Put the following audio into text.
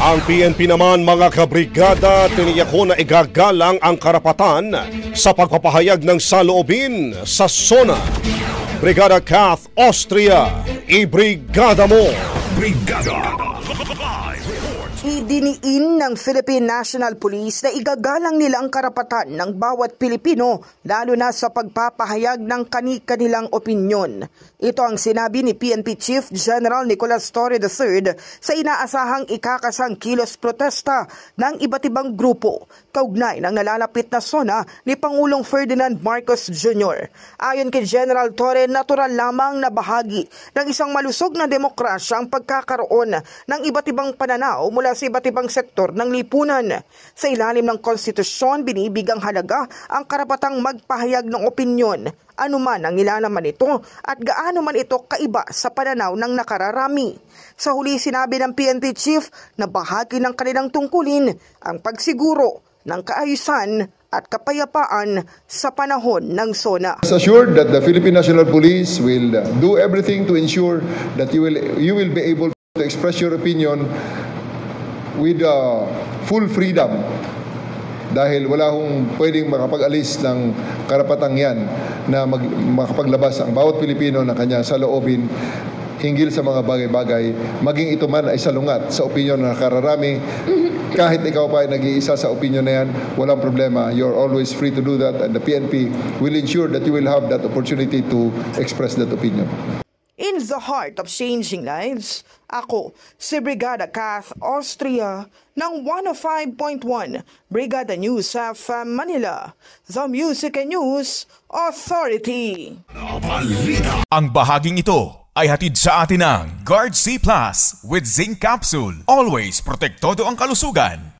Ang PNP naman mga kabrigada, tiniyako na igagalang ang karapatan sa pagpapahayag ng saloobin sa SONA. Brigada Kath Austria, ibrigada mo! Brigada! Idiniin ng Philippine National Police na igagalang nila ang karapatan ng bawat Pilipino lalo na sa pagpapahayag ng kani-kanilang opinyon. Ito ang sinabi ni PNP Chief General Nicolas Torre III sa inaasahang ikakasang kilos protesta ng iba't ibang grupo kaugnay ng nalalapit na SONA ni Pangulong Ferdinand Marcos Jr. Ayon kay General Torre, natural lamang na bahagi ng isang malusog na demokrasya ang pagkakaroon ng iba't ibang pananaw mula sa iba't ibang sektor ng lipunan. Sa ilalim ng konstitusyon, binibigang halaga ang karapatang magpahayag ng opinyon, anuman ang ilalaman ito at gaano man ito kaiba sa pananaw ng nakararami. Sa huli, sinabi ng PNP Chief na bahagi ng kanilang tungkulin ang pagsiguro ng kaayusan at kapayapaan sa panahon ng SONA. Assured that the Philippine National Police will do everything to ensure that you will be able to express your opinion with full freedom, dahil wala hong pwedeng makapag-alis ng karapatang yan na makapaglabas ang bawat Pilipino ng kanyang saloobin hinggil sa mga bagay-bagay, maging ito man ay salungat sa opinyon na nakararami. Kahit ikaw pa ay nag-iisa sa opinyon na yan, walang problema. You're always free to do that, and the PNP will ensure that you will have that opportunity to express that opinion. In the heart of changing lives, ako si Brigada Kath Austria ng 105.1 Brigada News FM Manila, the Music and News Authority. Ang bahaging ito ay hatid sa atin ng Guard C Plus with Zinc Capsule. Always protektado ang kalusugan.